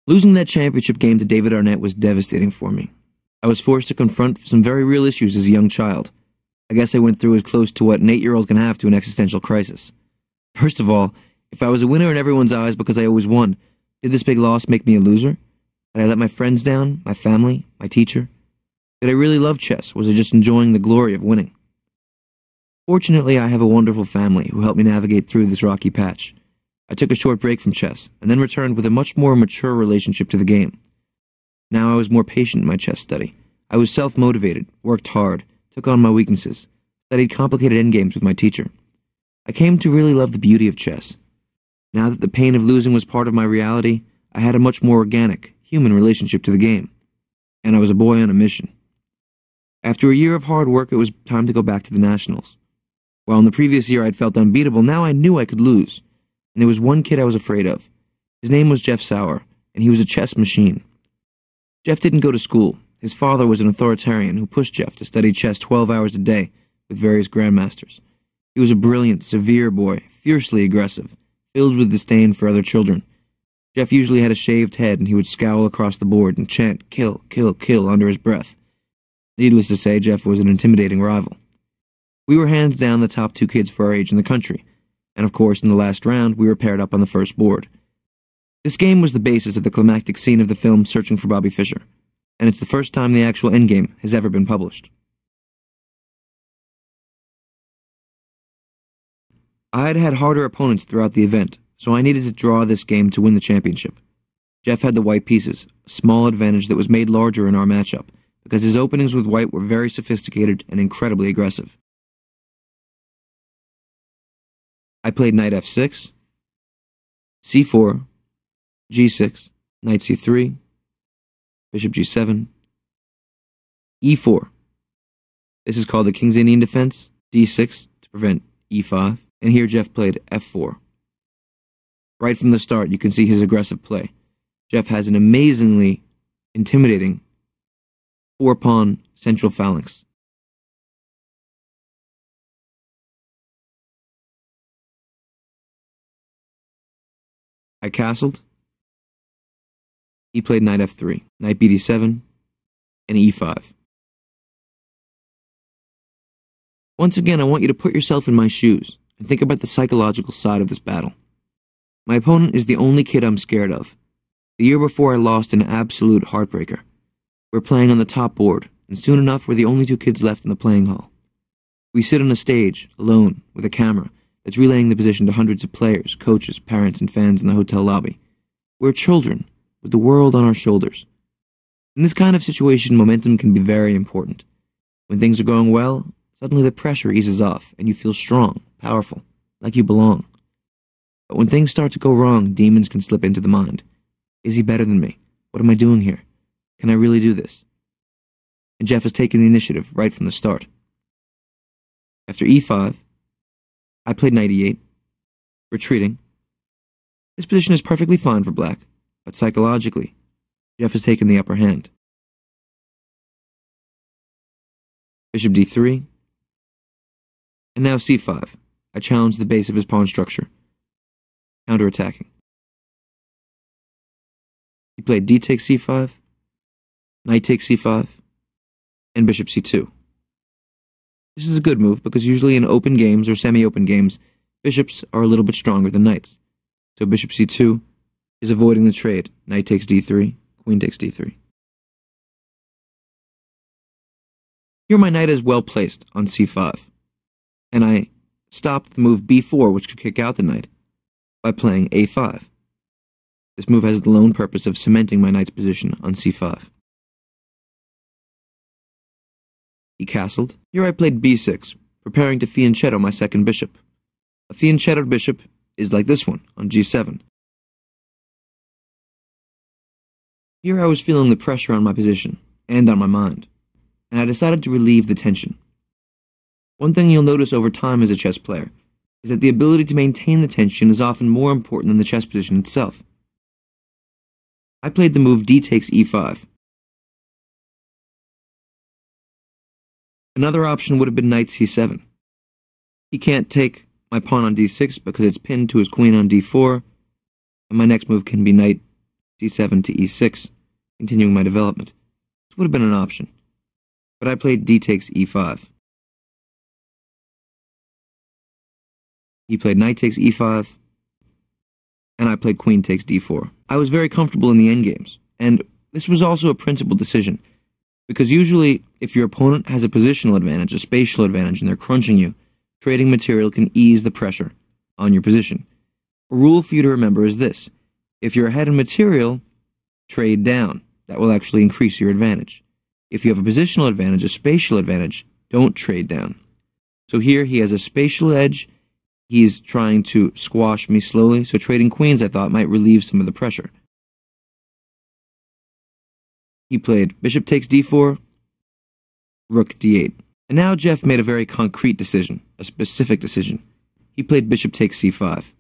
Losing that championship game to David Arnett was devastating for me. I was forced to confront some very real issues as a young child. I guess I went through as close to what an 8-year-old can have to an existential crisis. First of all, if I was a winner in everyone's eyes because I always won, did this big loss make me a loser? Had I let my friends down, my family, my teacher? Did I really love chess? Was I just enjoying the glory of winning? Fortunately, I have a wonderful family who helped me navigate through this rocky patch. I took a short break from chess, and then returned with a much more mature relationship to the game. Now I was more patient in my chess study. I was self-motivated, worked hard, took on my weaknesses, studied complicated endgames with my teacher. I came to really love the beauty of chess. Now that the pain of losing was part of my reality, I had a much more organic, human relationship to the game. And I was a boy on a mission. After a year of hard work, it was time to go back to the Nationals. While in the previous year I'd felt unbeatable, now I knew I could lose. And there was one kid I was afraid of. His name was Jeff Sauer, and he was a chess machine. Jeff didn't go to school. His father was an authoritarian who pushed Jeff to study chess 12 hours a day with various grandmasters. He was a brilliant, severe boy, fiercely aggressive, filled with disdain for other children. Jeff usually had a shaved head, and he would scowl across the board and chant, "Kill, kill, kill," under his breath. Needless to say, Jeff was an intimidating rival. We were hands down the top 2 kids for our age in the country, and of course, in the last round, we were paired up on the first board. This game was the basis of the climactic scene of the film Searching for Bobby Fischer, and it's the first time the actual endgame has ever been published. I had had harder opponents throughout the event, so I needed to draw this game to win the championship. Jeff had the white pieces, a small advantage that was made larger in our matchup, because his openings with white were very sophisticated and incredibly aggressive. I played knight f6, c4, g6, knight c3, bishop g7, e4. This is called the King's Indian defense, d6 to prevent e5, and here Jeff played f4. Right from the start, you can see his aggressive play. Jeff has an amazingly intimidating 4-pawn central phalanx. I castled. He played knight f3, knight bd7, and e5. Once again, I want you to put yourself in my shoes and think about the psychological side of this battle. My opponent is the only kid I'm scared of. The year before, I lost an absolute heartbreaker. We're playing on the top board, and soon enough, we're the only 2 kids left in the playing hall. We sit on a stage, alone, with a camera, that's relaying the position to hundreds of players, coaches, parents, and fans in the hotel lobby. We're children, with the world on our shoulders. In this kind of situation, momentum can be very important. When things are going well, suddenly the pressure eases off, and you feel strong, powerful, like you belong. But when things start to go wrong, demons can slip into the mind. Is he better than me? What am I doing here? Can I really do this? And Jeff has taken the initiative right from the start. After e5, I played knight e8, retreating. This position is perfectly fine for black, but psychologically, Jeff has taken the upper hand. Bishop d3, and now c5. I challenge the base of his pawn structure, counterattacking. He played d takes c5, knight takes c5, and bishop c2. This is a good move because usually in open games or semi-open games, bishops are a little bit stronger than knights. So bishop c2 is avoiding the trade. Knight takes d3, queen takes d3. Here my knight is well placed on c5, and I stopped the move b4, which could kick out the knight, by playing a5. This move has the lone purpose of cementing my knight's position on c5. He castled. Here I played b6, preparing to fianchetto my second bishop. A fianchettoed bishop is like this one, on g7. Here I was feeling the pressure on my position, and on my mind, and I decided to relieve the tension. One thing you'll notice over time as a chess player is that the ability to maintain the tension is often more important than the chess position itself. I played the move d takes e5. Another option would have been knight c7. He can't take my pawn on d6 because it's pinned to his queen on d4, and my next move can be knight c7 to e6, continuing my development. This would have been an option. But I played d takes e5. He played knight takes e5, and I played queen takes d4. I was very comfortable in the endgames, and this was also a principled decision, because usually, if your opponent has a positional advantage, a spatial advantage, and they're crunching you, trading material can ease the pressure on your position. A rule for you to remember is this: if you're ahead in material, trade down. That will actually increase your advantage. If you have a positional advantage, a spatial advantage, don't trade down. So here he has a spatial edge. He's trying to squash me slowly, so trading queens I thought might relieve some of the pressure. He played bishop takes d4, rook d8. And now Jeff made a very concrete decision, a specific decision. He played bishop takes c5.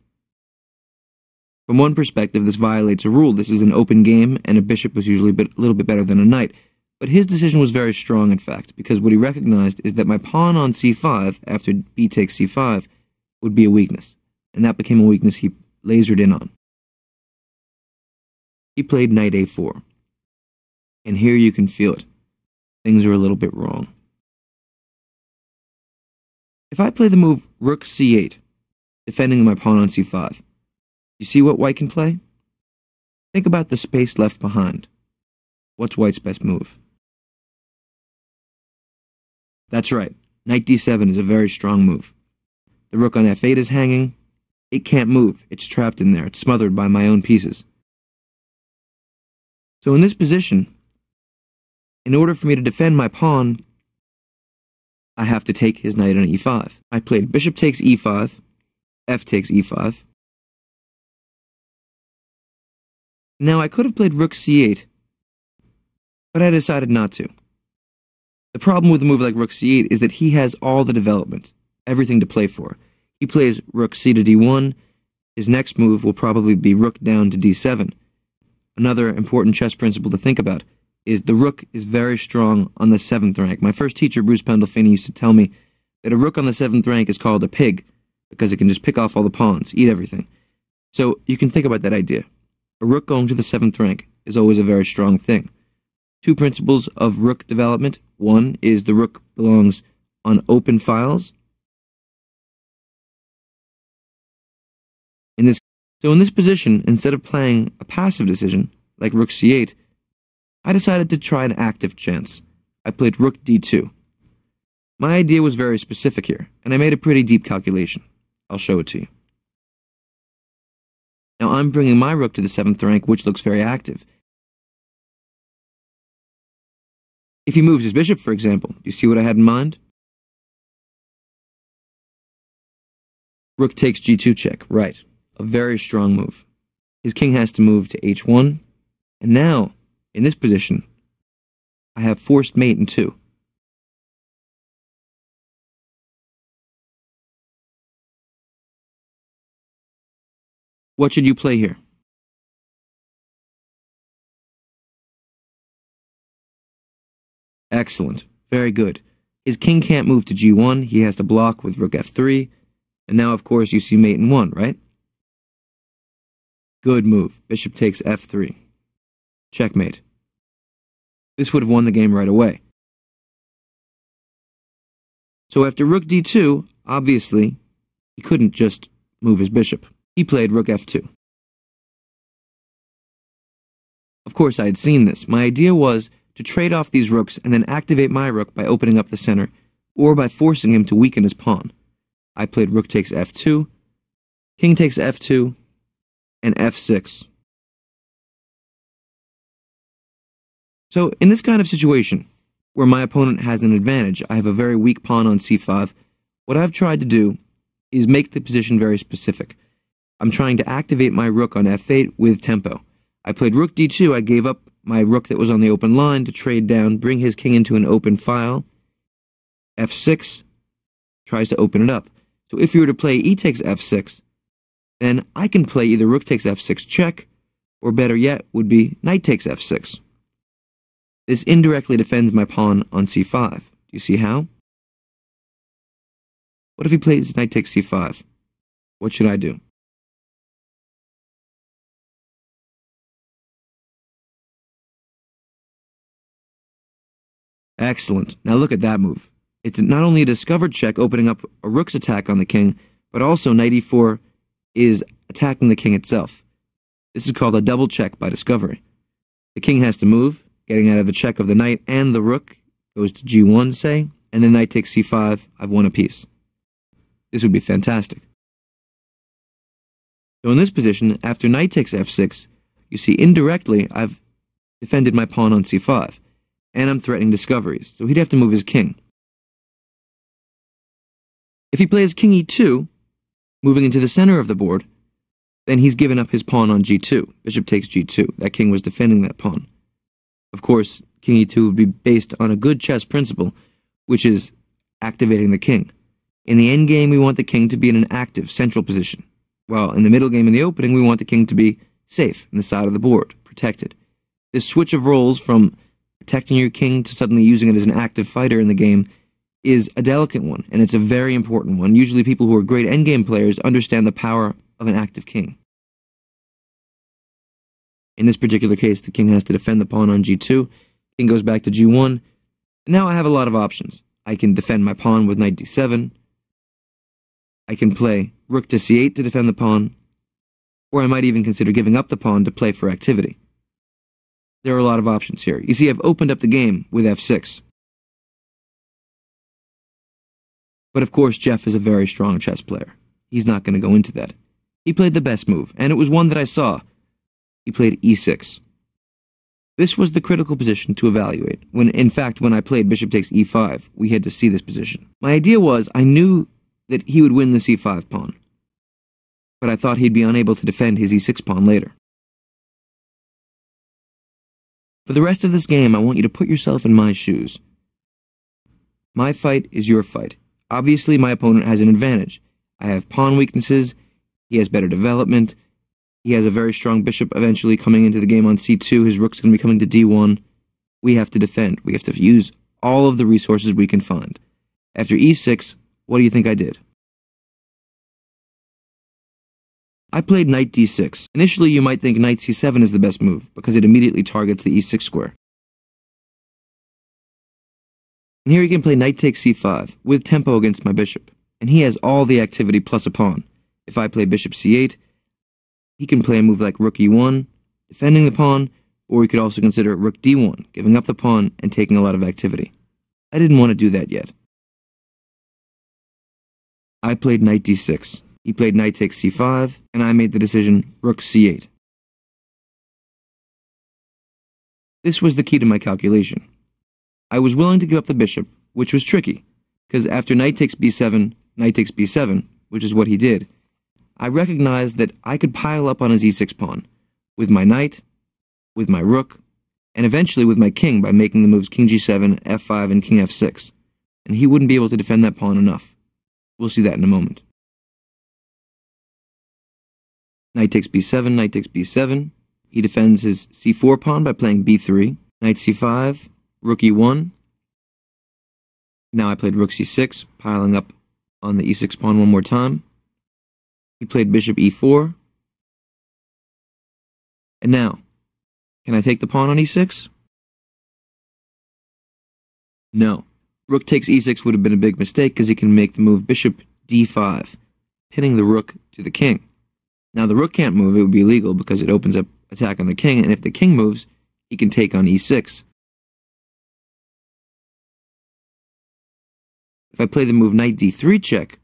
From one perspective, this violates a rule. This is an open game, and a bishop was usually a little bit better than a knight. But his decision was very strong, in fact, because what he recognized is that my pawn on c5, after b takes c5, would be a weakness. And that became a weakness he lasered in on. He played knight a4. And here you can feel it. Things are a little bit wrong. If I play the move rook c8, defending my pawn on c5, you see what white can play? Think about the space left behind. What's white's best move? That's right, knight d7 is a very strong move. The rook on f8 is hanging. It can't move. It's trapped in there. It's smothered by my own pieces. So in this position, in order for me to defend my pawn, I have to take his knight on e5. I played bishop takes e5, f takes e5. Now I could have played rook c8, but I decided not to. The problem with a move like rook c8 is that he has all the development, everything to play for. He plays rook c to d1. His next move will probably be rook down to d7. Another important chess principle to think about is the rook is very strong on the 7th rank. My first teacher, Bruce Pendolfini, used to tell me that a rook on the 7th rank is called a pig, because it can just pick off all the pawns, eat everything. So you can think about that idea. A rook going to the 7th rank is always a very strong thing. Two principles of rook development. One is the rook belongs on open files. In this position, instead of playing a passive decision, like rook c8, I decided to try an active chance. I played rook d2. My idea was very specific here, and I made a pretty deep calculation. I'll show it to you. Now I'm bringing my rook to the 7th rank, which looks very active. If he moves his bishop, for example, do you see what I had in mind? Rook takes g2 check, right. A very strong move. His king has to move to h1, and now, in this position, I have forced mate in 2. What should you play here? Excellent. Very good. His king can't move to g1. He has to block with rook f3. And now, of course, you see mate in 1, right? Good move. Bishop takes f3. Checkmate. This would have won the game right away. So after rook d2, obviously, he couldn't just move his bishop. He played rook f2. Of course, I had seen this. My idea was to trade off these rooks and then activate my rook by opening up the center, or by forcing him to weaken his pawn. I played rook takes f2, king takes f2, and f6. So, in this kind of situation, where my opponent has an advantage, I have a very weak pawn on c5, what I've tried to do is make the position very specific. I'm trying to activate my rook on f8 with tempo. I played rook d2, I gave up my rook that was on the open line to trade down, bring his king into an open file. f6 tries to open it up. So if you were to play e takes f6, then I can play either rook takes f6 check, or better yet would be knight takes f6. This indirectly defends my pawn on c5. Do you see how? What if he plays knight takes c5? What should I do? Excellent. Now look at that move. It's not only a discovered check opening up a rook's attack on the king, but also knight e4 is attacking the king itself. This is called a double check by discovery. The king has to move, getting out of the check of the knight and the rook, goes to g1, say, and then knight takes c5, I've won a piece. This would be fantastic. So in this position, after knight takes f6, you see indirectly I've defended my pawn on c5, and I'm threatening discoveries, so he'd have to move his king. If he plays king e2, moving into the center of the board, then he's given up his pawn on g2. Bishop takes g2. That king was defending that pawn. Of course, king e2 would be based on a good chess principle, which is activating the king. In the endgame, we want the king to be in an active, central position, while in the middle game in the opening, we want the king to be safe, in the side of the board, protected. This switch of roles from protecting your king to suddenly using it as an active fighter in the game is a delicate one, and it's a very important one. Usually people who are great endgame players understand the power of an active king. In this particular case, the king has to defend the pawn on g2, king goes back to g1, and now I have a lot of options. I can defend my pawn with knight d7, I can play rook to c8 to defend the pawn, or I might even consider giving up the pawn to play for activity. There are a lot of options here. You see, I've opened up the game with f6. But of course, Jeff is a very strong chess player. He's not going to go into that. He played the best move, and it was one that I saw. He played e6. This was the critical position to evaluate. In fact, when I played bishop takes e5, we had to see this position. My idea was, I knew that he would win the c5 pawn, but I thought he'd be unable to defend his e6 pawn later. For the rest of this game, I want you to put yourself in my shoes. My fight is your fight. Obviously, my opponent has an advantage. I have pawn weaknesses, he has better development, he has a very strong bishop eventually coming into the game on c2, his rook's going to be coming to d1. We have to defend. We have to use all of the resources we can find. After e6, what do you think I did? I played knight d6. Initially, you might think knight c7 is the best move, because it immediately targets the e6 square. And here he can play knight takes c5, with tempo against my bishop, and he has all the activity plus a pawn. If I play bishop c8, he can play a move like rook e1, defending the pawn, or he could also consider rook d1, giving up the pawn and taking a lot of activity. I didn't want to do that yet. I played knight d6. He played knight takes c5, and I made the decision rook c8. This was the key to my calculation. I was willing to give up the bishop, which was tricky, because after knight takes b7, which is what he did, I recognized that I could pile up on his e6 pawn, with my knight, with my rook, and eventually with my king by making the moves king g7, f5, and king f6, and he wouldn't be able to defend that pawn enough. We'll see that in a moment. Knight takes b7, he defends his c4 pawn by playing b3, knight c5, rook e1. Now I played rook c6, piling up on the e6 pawn one more time. He played bishop e4. And now, can I take the pawn on e6? No. Rook takes e6 would have been a big mistake because he can make the move bishop d5, pinning the rook to the king. Now the rook can't move, it would be illegal because it opens up attack on the king, and if the king moves, he can take on e6. If I play the move knight d3 check,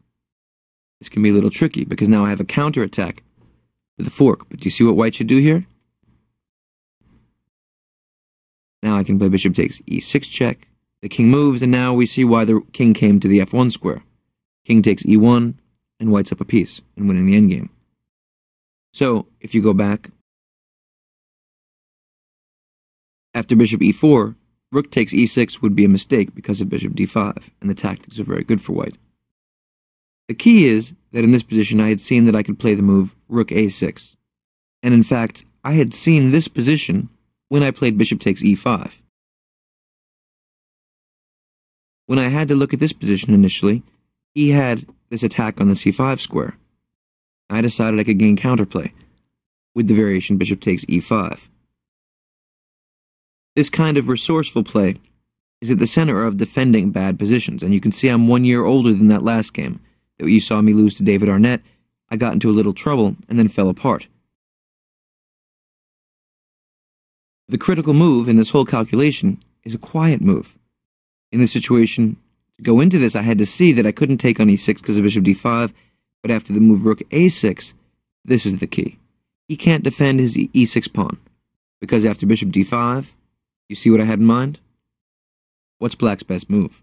this can be a little tricky because now I have a counterattack with a fork. But do you see what white should do here? Now I can play bishop takes e6 check. The king moves, and now we see why the king came to the f1 square. King takes e1, and white's up a piece and winning the endgame. So, if you go back, after bishop e4, rook takes e6 would be a mistake because of bishop d5, and the tactics are very good for white. The key is that in this position I had seen that I could play the move rook a6. And in fact, I had seen this position when I played bishop takes e5. When I had to look at this position initially, he had this attack on the c5 square. I decided I could gain counterplay with the variation bishop takes e5. This kind of resourceful play is at the center of defending bad positions, and you can see I'm 1 year older than that last game that you saw me lose to David Arnett. I got into a little trouble and then fell apart. The critical move in this whole calculation is a quiet move. In this situation, to go into this, I had to see that I couldn't take on e6 because of bishop d5, but after the move rook a6, this is the key. He can't defend his e6 pawn, because after bishop d5, you see what I had in mind? What's black's best move?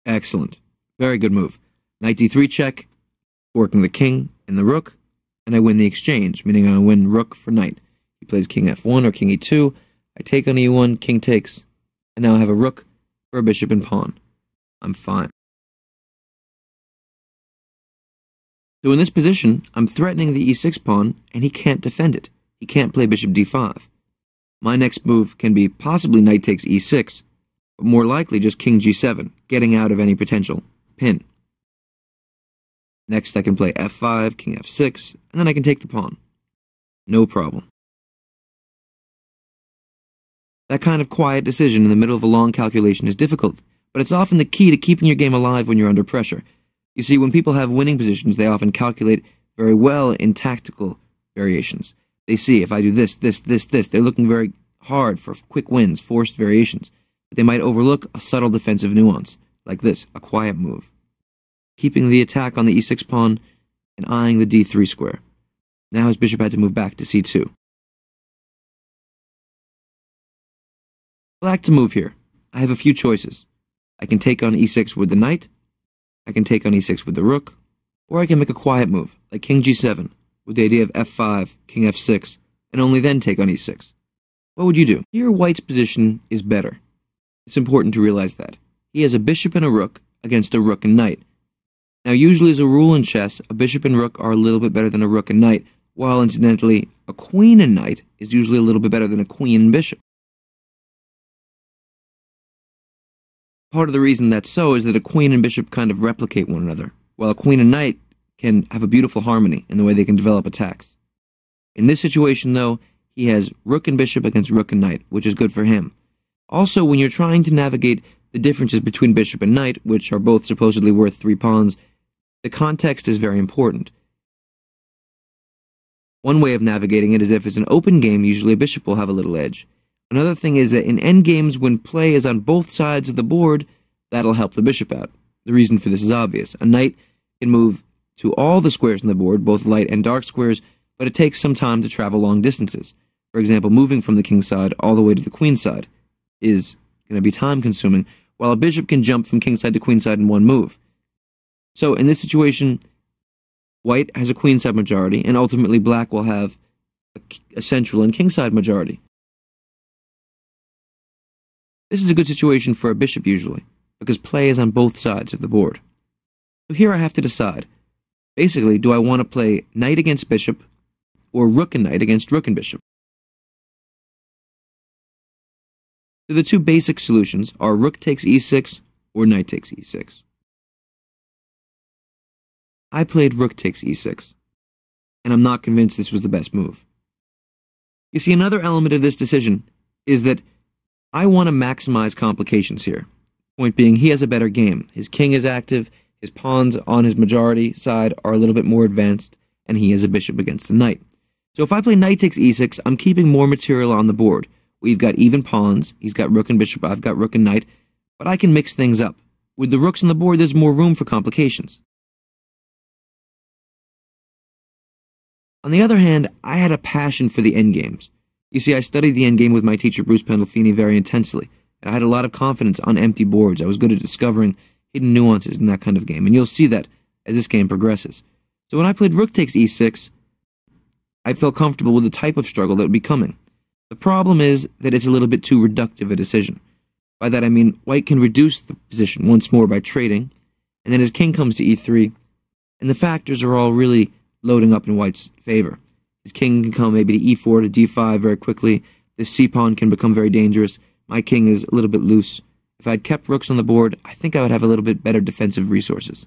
Excellent. Very good move. Knight d3 check, working the king and the rook, and I win the exchange, meaning I win rook for knight. He plays king f1 or king e2, I take on e1, king takes, and now I have a rook for a bishop and pawn. I'm fine. So in this position, I'm threatening the e6 pawn, and he can't defend it. He can't play bishop d5. My next move can be possibly knight takes e6, but more likely just king g7, getting out of any potential pin. Next I can play f5, king f6, and then I can take the pawn. No problem. That kind of quiet decision in the middle of a long calculation is difficult, but it's often the key to keeping your game alive when you're under pressure. You see, when people have winning positions, they often calculate very well in tactical variations. They see, if I do this, they're looking very hard for quick wins, forced variations. But they might overlook a subtle defensive nuance, like this, a quiet move. Keeping the attack on the e6 pawn and eyeing the d3 square. Now his bishop had to move back to c2. Black to move here. I have a few choices. I can take on e6 with the knight, I can take on e6 with the rook, or I can make a quiet move, like king g7, with the idea of f5, king f6, and only then take on e6. What would you do? Here, white's position is better. It's important to realize that. He has a bishop and a rook against a rook and knight. Now, usually as a rule in chess, a bishop and rook are a little bit better than a rook and knight, while incidentally, a queen and knight is usually a little bit better than a queen and bishop. Part of the reason that's so is that a queen and bishop kind of replicate one another, while a queen and knight can have a beautiful harmony in the way they can develop attacks. In this situation, though, he has rook and bishop against rook and knight, which is good for him. Also, when you're trying to navigate the differences between bishop and knight, which are both supposedly worth 3 pawns, the context is very important. One way of navigating it is if it's an open game, usually a bishop will have a little edge. Another thing is that in endgames, when play is on both sides of the board, that'll help the bishop out. The reason for this is obvious. A knight can move to all the squares on the board, both light and dark squares, but it takes some time to travel long distances. For example, moving from the king's side all the way to the queen's side is going to be time-consuming, while a bishop can jump from king's side to queen's side in one move. So in this situation, white has a queenside majority, and ultimately black will have a central and kingside majority. This is a good situation for a bishop usually, because play is on both sides of the board. So here I have to decide. Basically, do I want to play knight against bishop, or rook and knight against rook and bishop? So the two basic solutions are rook takes e6 or knight takes e6. I played rook takes e6, and I'm not convinced this was the best move. You see, another element of this decision is that I want to maximize complications here. Point being, he has a better game. His king is active, his pawns on his majority side are a little bit more advanced, and he has a bishop against a knight. So if I play knight takes e6, I'm keeping more material on the board. We've got even pawns, he's got rook and bishop, I've got rook and knight, but I can mix things up. With the rooks on the board, there's more room for complications. On the other hand, I had a passion for the endgames. You see, I studied the endgame with my teacher Bruce Pandolfini very intensely, and I had a lot of confidence on empty boards. I was good at discovering hidden nuances in that kind of game, and you'll see that as this game progresses. So when I played rook takes e6, I felt comfortable with the type of struggle that would be coming. The problem is that it's a little bit too reductive a decision. By that I mean white can reduce the position once more by trading, and then his king comes to e3, and the factors are all really loading up in white's favor. His king can come maybe to e4 to d5 very quickly. This c-pawn can become very dangerous. My king is a little bit loose. If I'd kept rooks on the board, I think I would have a little bit better defensive resources.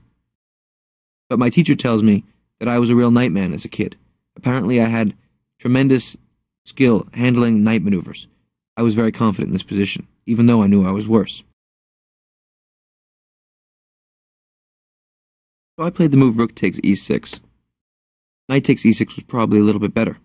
But my teacher tells me that I was a real nightman as a kid. Apparently I had tremendous skill handling knight maneuvers. I was very confident in this position, even though I knew I was worse. So I played the move rook takes e6. Knight takes e6 was probably a little bit better.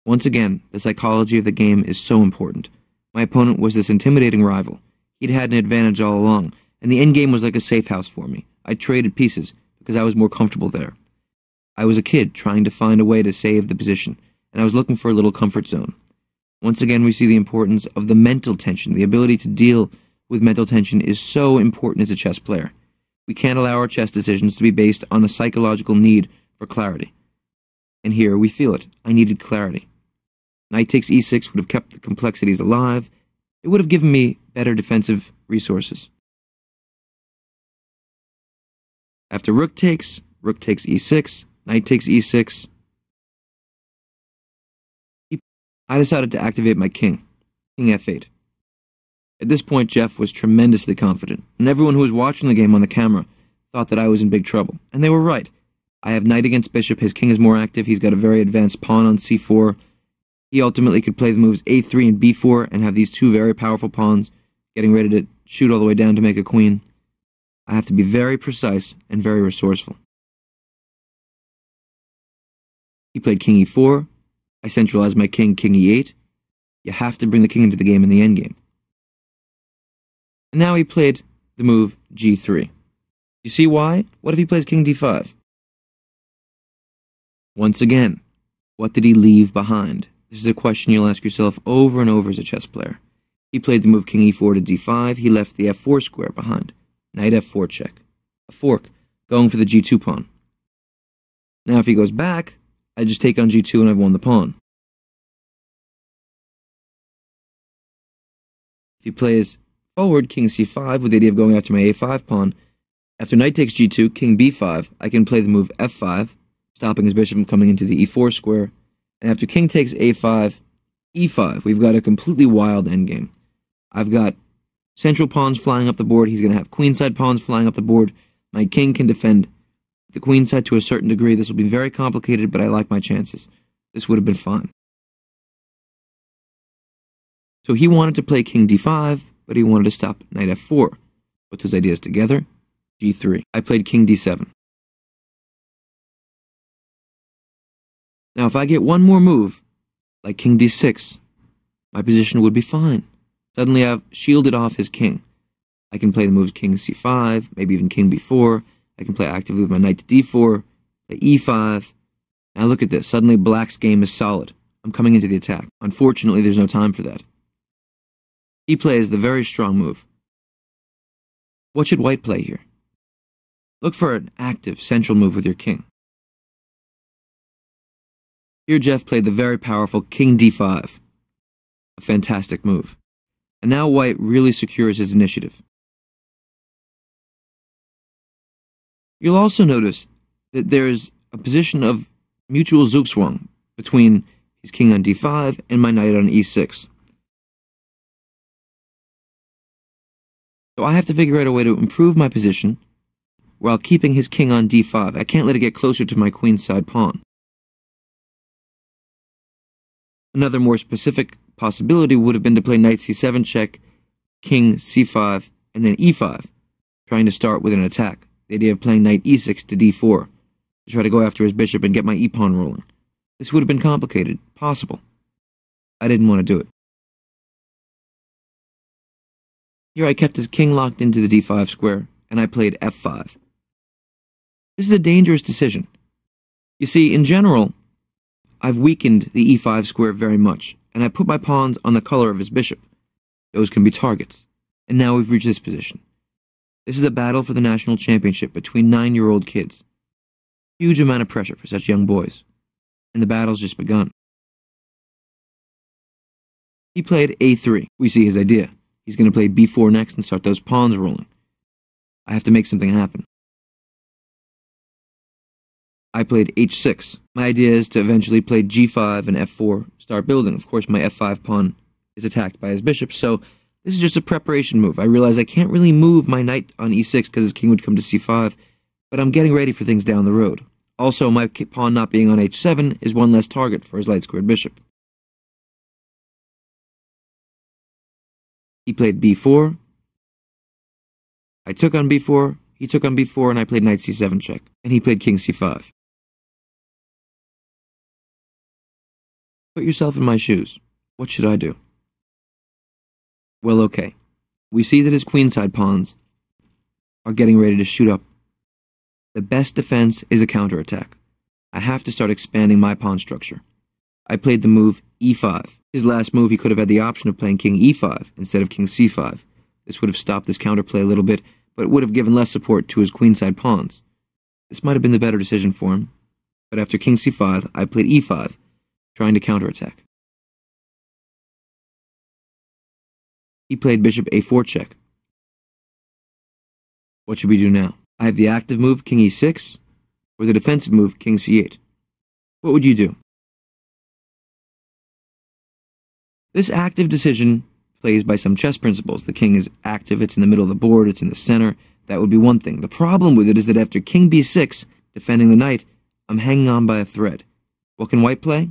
Once again, the psychology of the game is so important. My opponent was this intimidating rival. He'd had an advantage all along, and the endgame was like a safe house for me. I traded pieces because I was more comfortable there. I was a kid trying to find a way to save the position, and I was looking for a little comfort zone. Once again, we see the importance of the mental tension. The ability to deal with mental tension is so important as a chess player. We can't allow our chess decisions to be based on a psychological need for clarity. And here we feel it. I needed clarity. Knight takes e6 would have kept the complexities alive. It would have given me better defensive resources. After rook takes e6, knight takes e6. I decided to activate my king f8. At this point, Jeff was tremendously confident, and everyone who was watching the game on the camera thought that I was in big trouble. And they were right. I have knight against bishop, his king is more active, he's got a very advanced pawn on c4. He ultimately could play the moves a3 and b4 and have these two very powerful pawns getting ready to shoot all the way down to make a queen. I have to be very precise and very resourceful. He played king e4. I centralized my king e8. You have to bring the king into the game in the endgame. And now he played the move g3. You see why? What if he plays king d5? Once again, what did he leave behind? This is a question you'll ask yourself over and over as a chess player. He played the move king e4 to d5. He left the f4 square behind. Knight f4 check. A fork, going for the g2 pawn. Now if he goes back, I just take on g2 and I've won the pawn. If he plays forward, king c5, with the idea of going after my a5 pawn, after knight takes g2, king b5, I can play the move f5, stopping his bishop from coming into the e4 square. And after king takes a5, e5, we've got a completely wild endgame. I've got central pawns flying up the board. He's going to have queenside pawns flying up the board. My king can defend the queenside to a certain degree. This will be very complicated, but I like my chances. This would have been fine. So he wanted to play king d5, but he wanted to stop knight f4. Put those ideas together, g3. I played king d7. Now if I get one more move, like king d6, my position would be fine. Suddenly I've shielded off his king. I can play the moves king c5, maybe even king b4. I can play actively with my knight to d4, play e5. Now look at this. Suddenly black's game is solid. I'm coming into the attack. Unfortunately, there's no time for that. He plays the very strong move. What should white play here? Look for an active central move with your king. Here Jeff played the very powerful king d5. A fantastic move. And now white really secures his initiative. You'll also notice that there is a position of mutual zugzwang between his king on d5 and my knight on e6. So I have to figure out a way to improve my position while keeping his king on d5. I can't let it get closer to my queenside pawn. Another more specific possibility would have been to play knight c7 check, king c5, and then e5, trying to start with an attack. The idea of playing knight e6 to d4, to try to go after his bishop and get my e-pawn rolling. This would have been complicated, possible. I didn't want to do it. Here I kept his king locked into the d5 square, and I played f5. This is a dangerous decision. You see, in general, I've weakened the e5 square very much, and I put my pawns on the color of his bishop. Those can be targets. And now we've reached this position. This is a battle for the national championship between 9-year-old kids. Huge amount of pressure for such young boys. And the battle's just begun. He played a3. We see his idea. He's going to play b4 next and start those pawns rolling. I have to make something happen. I played h6. My idea is to eventually play g5 and f4, start building. Of course, my f5 pawn is attacked by his bishop, so this is just a preparation move. I realize I can't really move my knight on e6 because his king would come to c5, but I'm getting ready for things down the road. Also, my pawn not being on h7 is one less target for his light-squared bishop. He played b4. I took on b4, he took on b4, and I played knight c7 check. And he played king c5. Put yourself in my shoes. What should I do? Well, okay. We see that his queenside pawns are getting ready to shoot up. The best defense is a counterattack. I have to start expanding my pawn structure. I played the move e5. His last move, he could have had the option of playing king e5 instead of king c5. This would have stopped this counterplay a little bit, but it would have given less support to his queenside pawns. This might have been the better decision for him, but after king c5, I played e5, trying to counterattack. He played bishop a4 check. What should we do now? I have the active move, king e6, or the defensive move, king c8. What would you do? This active decision plays by some chess principles. The king is active, it's in the middle of the board, it's in the center. That would be one thing. The problem with it is that after king b6, defending the knight, I'm hanging on by a thread. What can white play?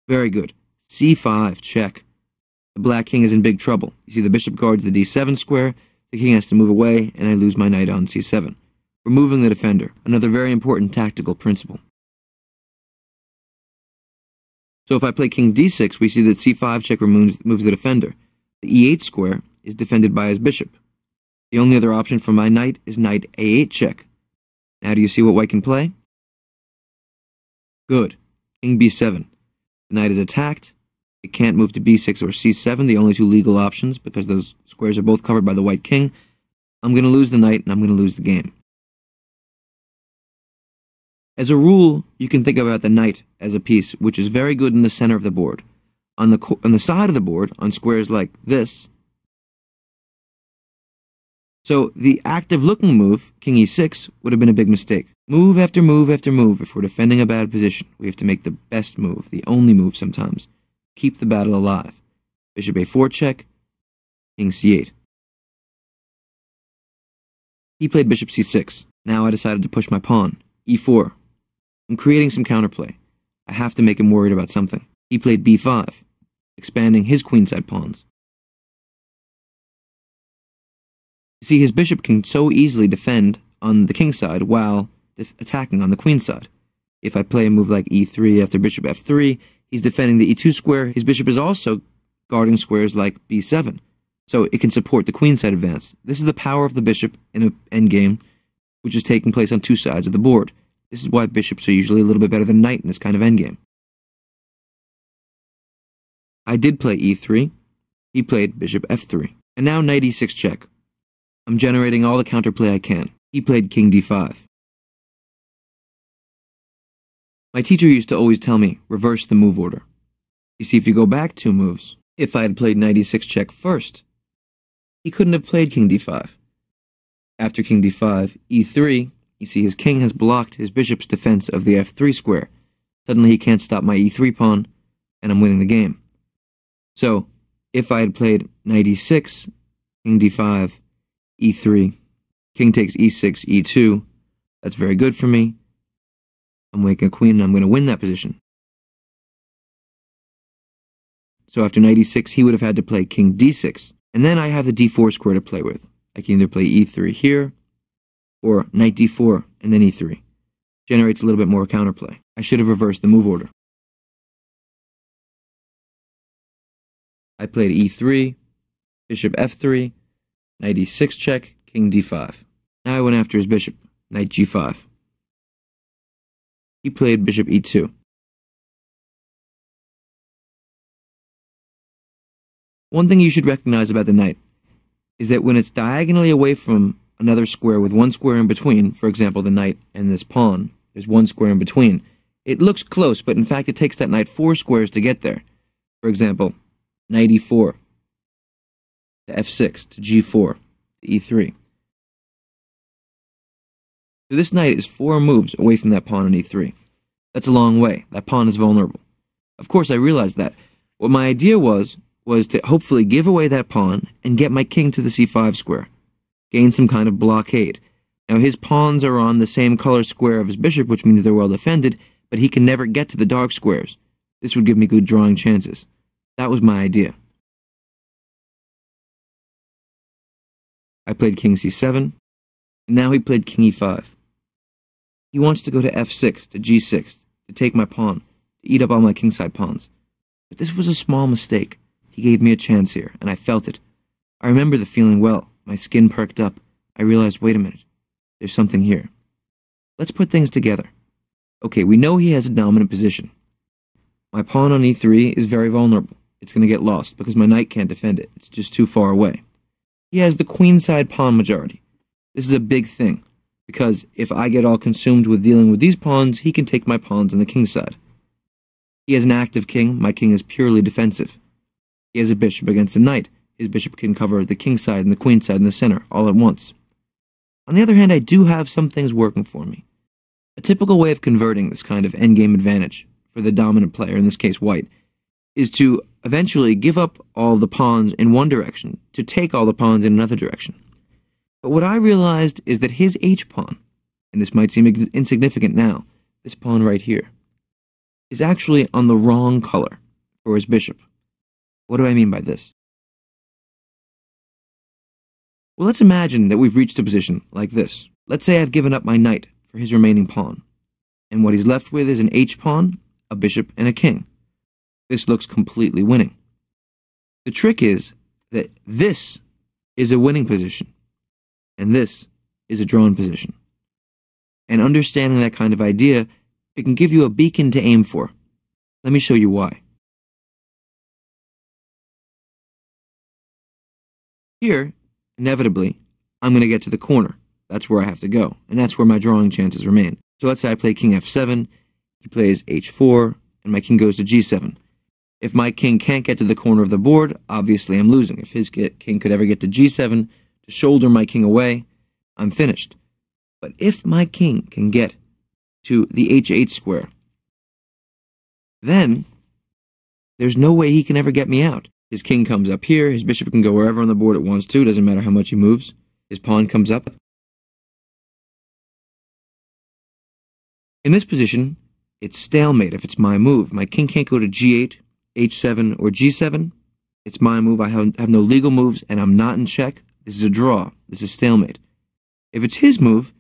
Very good. c5 check. The black king is in big trouble. You see the bishop guards the d7 square, the king has to move away, and I lose my knight on c7. Removing the defender, another very important tactical principle. So if I play king d6, we see that c5 check moves the defender. The e8 square is defended by his bishop. The only other option for my knight is knight a8 check. Now do you see what white can play? Good. King b7. The knight is attacked. It can't move to b6 or c7, the only two legal options, because those squares are both covered by the white king. I'm going to lose the knight, and I'm going to lose the game. As a rule, you can think about the knight as a piece which is very good in the center of the board. On the side of the board, on squares like this. So the active-looking move, king e6, would have been a big mistake. Move after move after move. If we're defending a bad position, we have to make the best move, the only move sometimes. Keep the battle alive. Bishop a4 check, king c8. He played bishop c6. Now I decided to push my pawn, e4. I'm creating some counterplay. I have to make him worried about something. He played b5, expanding his queenside pawns. You see, his bishop can so easily defend on the king side while attacking on the queen side. If I play a move like e3 after bishop f3, he's defending the e2 square. His bishop is also guarding squares like b7, so it can support the queenside advance. This is the power of the bishop in an endgame, which is taking place on two sides of the board. This is why bishops are usually a little bit better than knight in this kind of endgame. I did play e3. He played bishop f3. And now knight e6 check. I'm generating all the counterplay I can. He played king d5. My teacher used to always tell me, reverse the move order. You see, if you go back 2 moves, if I had played knight e6 check first, he couldn't have played king d5. After king d5, e3, you see his king has blocked his bishop's defense of the f3 square. Suddenly he can't stop my e3 pawn, and I'm winning the game. So, if I had played knight e6, king d5, e3, king takes e6, e2, that's very good for me. I'm waking a queen, and I'm going to win that position. So after knight e6, he would have had to play king d6, and then I have the d4 square to play with. I can either play e3 here, or knight d4, and then e3. Generates a little bit more counterplay. I should have reversed the move order. I played e3, bishop f3, knight e6 check, king d5. Now I went after his bishop, knight g5. He played bishop e2. One thing you should recognize about the knight is that when it's diagonally away from another square with one square in between, for example the knight and this pawn, there's one square in between, it looks close, but in fact it takes that knight 4 squares to get there. For example, knight e4, to f6, to g4, to e3. So this knight is 4 moves away from that pawn on e3. That's a long way. That pawn is vulnerable. Of course, I realized that. What my idea was to hopefully give away that pawn and get my king to the c5 square. gain some kind of blockade. Now his pawns are on the same color square of his bishop, which means they're well defended, but he can never get to the dark squares. This would give me good drawing chances. That was my idea. I played king c7, and now he played king e5. He wants to go to f6, to g6, to take my pawn, to eat up all my kingside pawns. But this was a small mistake. He gave me a chance here, and I felt it. I remember the feeling well. My skin perked up. I realized, wait a minute, there's something here. Let's put things together. Okay, we know he has a dominant position. My pawn on e3 is very vulnerable. It's going to get lost because my knight can't defend it. It's just too far away. He has the queenside pawn majority. This is a big thing, because if I get all consumed with dealing with these pawns, he can take my pawns on the king side. He has an active king. My king is purely defensive. He has a bishop against a knight. His bishop can cover the king side and the queen side in the center all at once. On the other hand, I do have some things working for me. A typical way of converting this kind of endgame advantage for the dominant player, in this case white, is to eventually give up all the pawns in one direction to take all the pawns in another direction. But what I realized is that his h-pawn, and this might seem insignificant now, this pawn right here, is actually on the wrong color for his bishop. What do I mean by this? Well, let's imagine that we've reached a position like this. Let's say I've given up my knight for his remaining pawn, and what he's left with is an h-pawn, a bishop, and a king. This looks completely winning. The trick is that this is a winning position, and this is a drawn position. And understanding that kind of idea, it can give you a beacon to aim for. Let me show you why. Here, inevitably, I'm going to get to the corner. That's where I have to go, and that's where my drawing chances remain. So let's say I play king f7, he plays h4, and my king goes to g7. If my king can't get to the corner of the board, obviously I'm losing. If his king could ever get to g7 to shoulder my king away, I'm finished. But if my king can get to the h8 square, then there's no way he can ever get me out. His king comes up here, his bishop can go wherever on the board it wants to, doesn't matter how much he moves. His pawn comes up. In this position, it's stalemate if it's my move. My king can't go to g8, h7, or g7. It's my move. I have no legal moves, and I'm not in check. This is a draw. This is stalemate. If it's his move,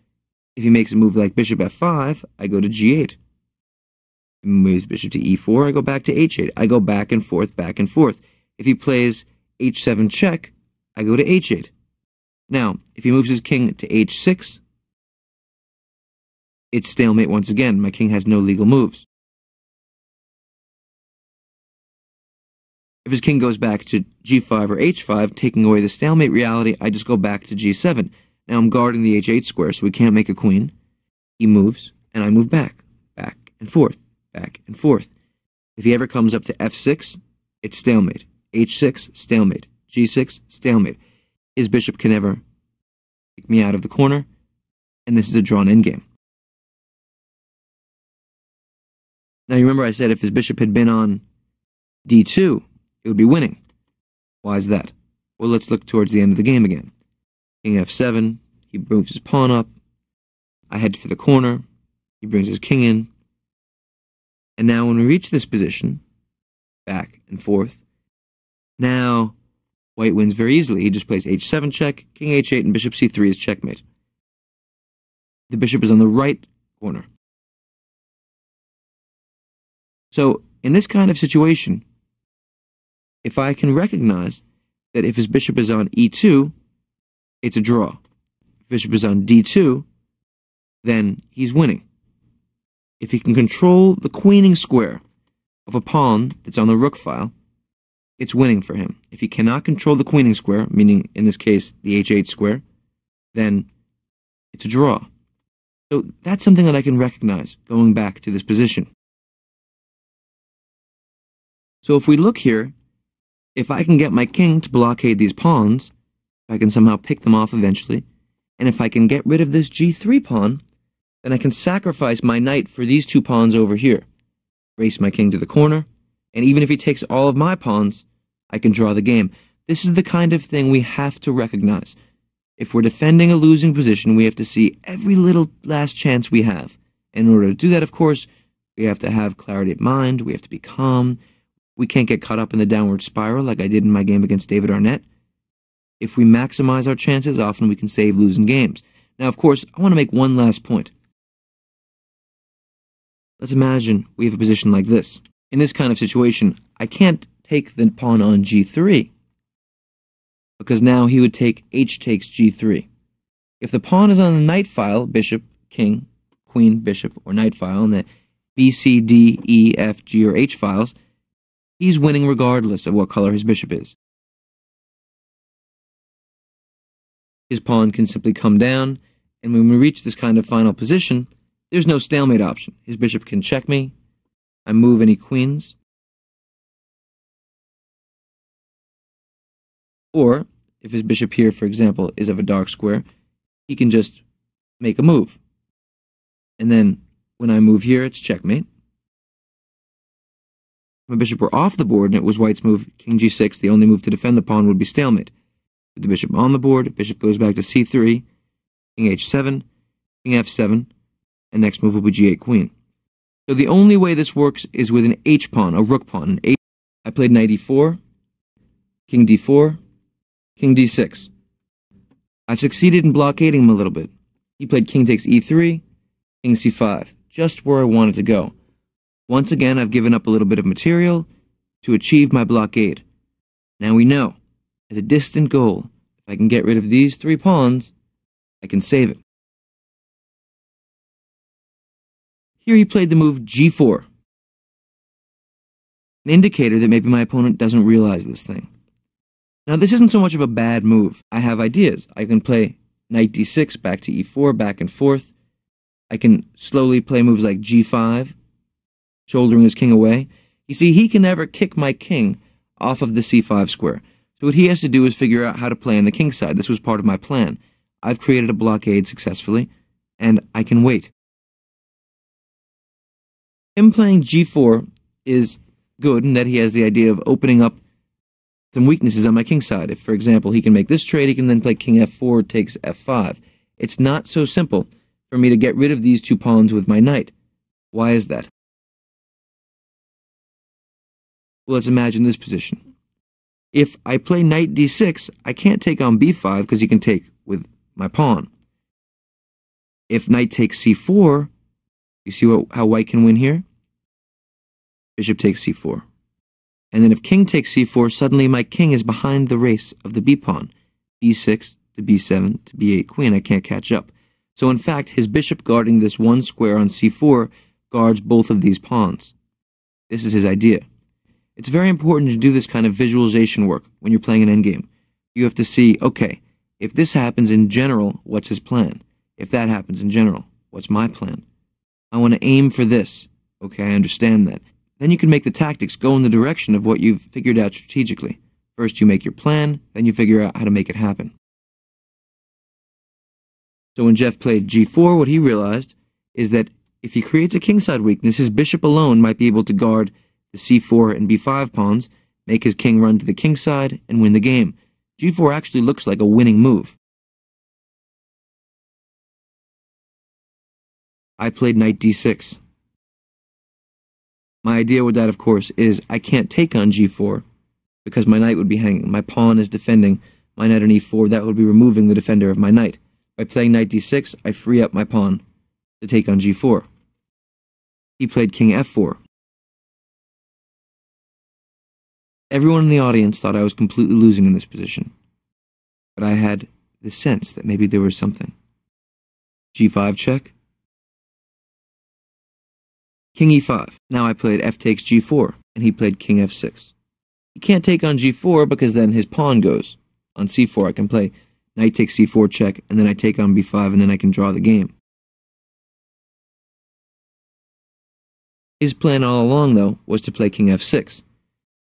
if he makes a move like bishop f5, I go to g8. If he moves bishop to e4, I go back to h8. I go back and forth, back and forth. If he plays h7 check, I go to h8. Now, if he moves his king to h6, it's stalemate once again. My king has no legal moves. If his king goes back to g5 or h5, taking away the stalemate reality, I just go back to g7. Now I'm guarding the h8 square, so we can't make a queen. He moves, and I move back, back and forth, back and forth. If he ever comes up to f6, it's stalemate. h6, stalemate. g6, stalemate. His bishop can never kick me out of the corner, and this is a drawn endgame. Now you remember I said if his bishop had been on d2, it would be winning. Why is that? Well, let's look towards the end of the game again. King f7, he moves his pawn up. I head for the corner. He brings his king in. And now when we reach this position, back and forth, now white wins very easily. He just plays h7 check, king h8, and bishop c3 is checkmate. The bishop is on the right corner. So, in this kind of situation, if I can recognize that if his bishop is on e2, it's a draw. If bishop is on d2, then he's winning. If he can control the queening square of a pawn that's on the rook file, it's winning for him. If he cannot control the queening square, meaning in this case the h8 square, then it's a draw. So that's something that I can recognize going back to this position. So if we look here, if I can get my king to blockade these pawns, if I can somehow pick them off eventually, and if I can get rid of this g3 pawn, then I can sacrifice my knight for these two pawns over here, race my king to the corner, and even if he takes all of my pawns, I can draw the game. This is the kind of thing we have to recognize. If we're defending a losing position, we have to see every little last chance we have. In order to do that, of course, we have to have clarity of mind, we have to be calm, we can't get caught up in the downward spiral like I did in my game against David Arnett. If we maximize our chances, often we can save losing games. Now, of course, I want to make one last point. Let's imagine we have a position like this. In this kind of situation, I can't take the pawn on g3, because now he would take h takes g3. If the pawn is on the knight file, bishop, king, queen, bishop, or knight file, and the B, C, D, E, F, G, or H files, he's winning regardless of what color his bishop is. His pawn can simply come down, and when we reach this kind of final position, there's no stalemate option. His bishop can check me. I move any queens. Or, if his bishop here, for example, is of a dark square, he can just make a move. And then, when I move here, it's checkmate. If my bishop were off the board and it was white's move, king g6, the only move to defend the pawn would be stalemate. With the bishop on the board, bishop goes back to c3, king h7, king f7, and next move will be g8 queen. So the only way this works is with an h-pawn, a rook pawn. I played knight e4, king d4, king d6. I've succeeded in blockading him a little bit. He played king takes e3, king c5, just where I wanted to go. Once again, I've given up a little bit of material to achieve my blockade. Now we know, as a distant goal, if I can get rid of these 3 pawns, I can save it. Here he played the move g4, an indicator that maybe my opponent doesn't realize this thing. Now this isn't so much of a bad move. I have ideas. I can play knight d6, back to e4, back and forth. I can slowly play moves like g5, shouldering his king away. You see, he can never kick my king off of the c5 square. So what he has to do is figure out how to play on the king side. This was part of my plan. I've created a blockade successfully, and I can wait. Him playing g4 is good in that he has the idea of opening up some weaknesses on my king side. If, for example, he can make this trade, he can then play king f4 takes f5. It's not so simple for me to get rid of these 2 pawns with my knight. Why is that? Well, let's imagine this position. If I play knight d6, I can't take on b5 because he can take with my pawn. If knight takes c4, you see how white can win here? Bishop takes c4. And then if king takes c4, suddenly my king is behind the race of the b-pawn. b6 to b7 to b8 queen. I can't catch up. So in fact, his bishop guarding this one square on c4 guards both of these pawns. This is his idea. It's very important to do this kind of visualization work when you're playing an endgame. You have to see, okay, if this happens in general, what's his plan? If that happens in general, what's my plan? I want to aim for this. Okay, I understand that. Then you can make the tactics go in the direction of what you've figured out strategically. First you make your plan, then you figure out how to make it happen. So when Jeff played g4, what he realized is that if he creates a kingside weakness, his bishop alone might be able to guard the c4 and b5 pawns, make his king run to the king side, and win the game. g4 actually looks like a winning move. I played knight d6. My idea with that, of course, is I can't take on g4 because my knight would be hanging. My pawn is defending my knight on e4. That would be removing the defender of my knight. By playing knight d6, I free up my pawn to take on g4. He played king f4. Everyone in the audience thought I was completely losing in this position, but I had the sense that maybe there was something. g5 check. King e5. Now I played f takes g4, and he played king f6. He can't take on g4 because then his pawn goes. On c4 I can play knight takes c4 check, and then I take on b5, and then I can draw the game. His plan all along, though, was to play king f6.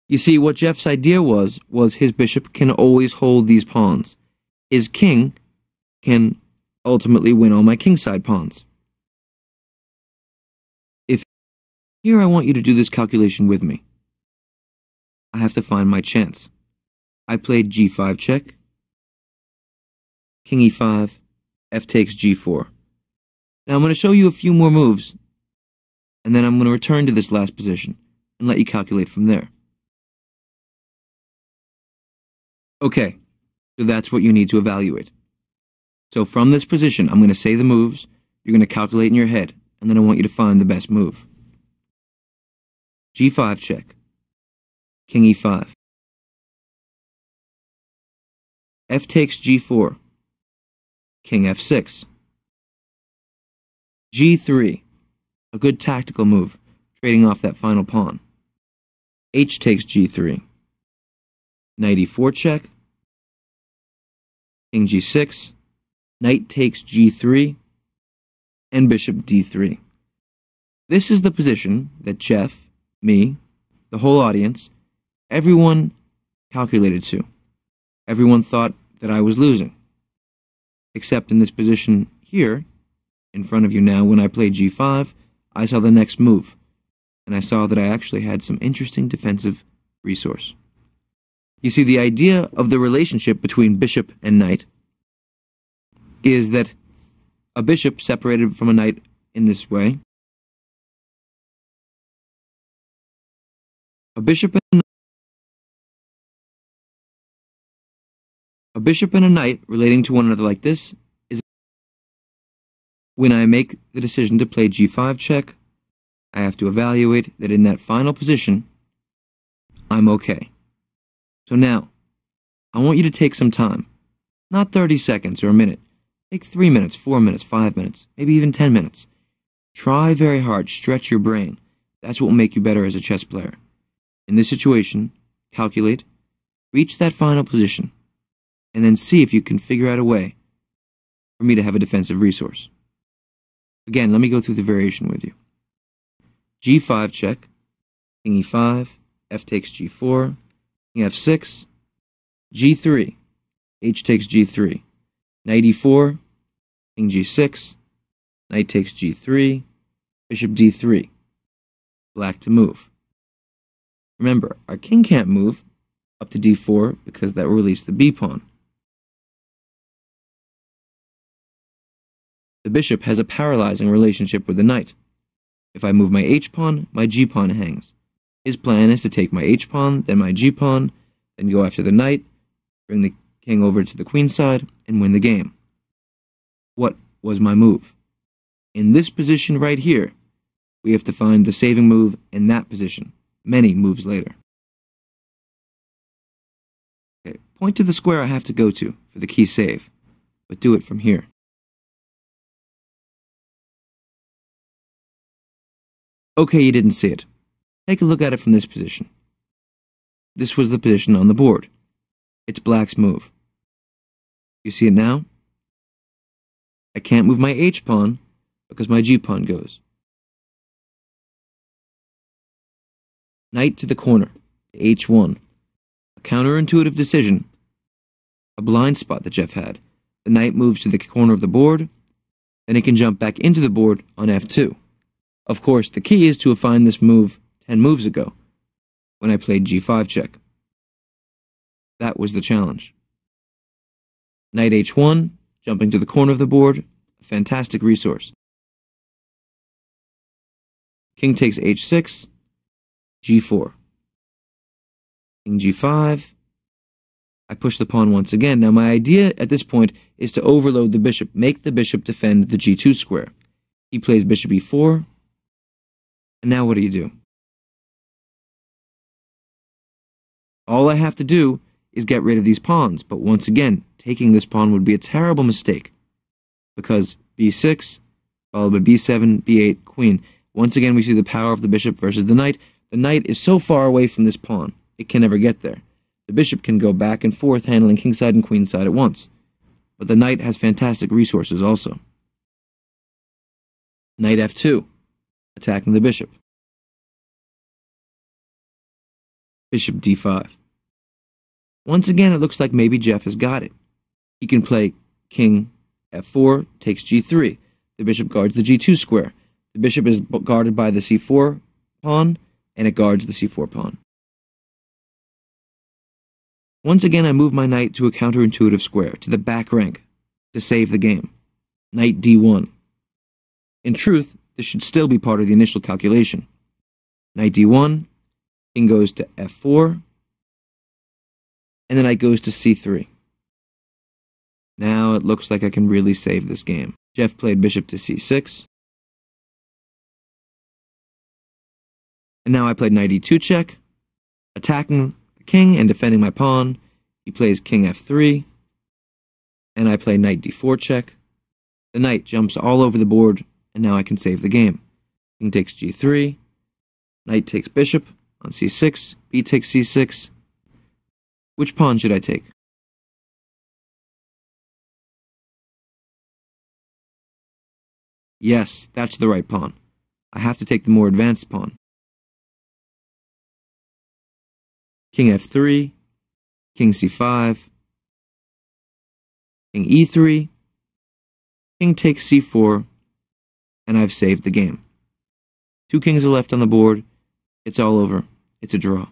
You see, what Jeff's idea was his bishop can always hold these pawns. His king can ultimately win all my kingside pawns. Here I want you to do this calculation with me. I have to find my chance. I played g5 check, king e5, f takes g4. Now I'm going to show you a few more moves, and then I'm going to return to this last position and let you calculate from there. Okay, so that's what you need to evaluate. So from this position, I'm going to say the moves, you're going to calculate in your head, and then I want you to find the best move. g5 check, king e5, f takes g4, king f6, g3, a good tactical move, trading off that final pawn. H takes g3, knight e4 check, king g6, knight takes g3, and bishop d3. This is the position that Jeff, me, the whole audience, everyone calculated to. Everyone thought that I was losing. Except in this position here, in front of you now, when I played g5, I saw the next move, and I saw that I actually had some interesting defensive resource. You see, the idea of the relationship between bishop and knight is that a bishop separated from a knight in this way, a bishop and a knight relating to one another like this is when I make the decision to play g5 check, I have to evaluate that in that final position, I'm okay. So now, I want you to take some time, not 30 seconds or a minute. Take 3 minutes, 4 minutes, 5 minutes, maybe even 10 minutes. Try very hard, stretch your brain. That's what will make you better as a chess player. In this situation, calculate, reach that final position, and then see if you can figure out a way for me to have a defensive resource. Again, let me go through the variation with you. g5 check, king e5, f takes g4, king f6, g3, h takes g3, knight e4, king g6, knight takes g3, bishop d3, black to move. Remember, our king can't move up to d4 because that will release the b-pawn. The bishop has a paralyzing relationship with the knight. If I move my h-pawn, my g-pawn hangs. His plan is to take my h-pawn, then my g-pawn, then go after the knight, bring the king over to the queen side, and win the game. What was my move? In this position right here, we have to find the saving move in that position, many moves later. Okay, point to the square I have to go to for the key save, but do it from here. Okay, you didn't see it. Take a look at it from this position. This was the position on the board. It's black's move. You see it now? I can't move my h-pawn because my g-pawn goes. Knight to the corner, h1. A counterintuitive decision, a blind spot that Jeff had. The knight moves to the corner of the board, then he can jump back into the board on f2. Of course, the key is to find this move 10 moves ago, when I played g5 check. That was the challenge. Knight h1, jumping to the corner of the board, a fantastic resource. King takes h6, g4. King g5. I push the pawn once again. Now my idea at this point is to overload the bishop, make the bishop defend the g2 square. He plays bishop e4. And now what do? All I have to do is get rid of these pawns, but once again, taking this pawn would be a terrible mistake, because b6, followed by b7, b8, queen. Once again, we see the power of the bishop versus the knight. The knight is so far away from this pawn, it can never get there. The bishop can go back and forth, handling kingside and queenside at once, but the knight has fantastic resources also. Knight f2. Attacking the bishop. Bishop d5. Once again, it looks like maybe Jeff has got it. He can play king f4, takes g3. The bishop guards the g2 square. The bishop is guarded by the c4 pawn, and it guards the c4 pawn. Once again, I move my knight to a counterintuitive square, to the back rank. to save the game. Knight d1. In truth, this should still be part of the initial calculation. Knight d1, king goes to f4, and the knight goes to c3. Now it looks like I can really save this game. Jeff played bishop to c6. And now I played knight e2 check, attacking the king and defending my pawn. He plays king f3, and I play knight d4 check. The knight jumps all over the board, and now I can save the game. King takes g3, knight takes bishop on c6, b takes c6. Which pawn should I take? Yes, that's the right pawn. I have to take the more advanced pawn. King f3, king c5, king e3, king takes c4, and I've saved the game. 2 kings are left on the board. It's all over. It's a draw.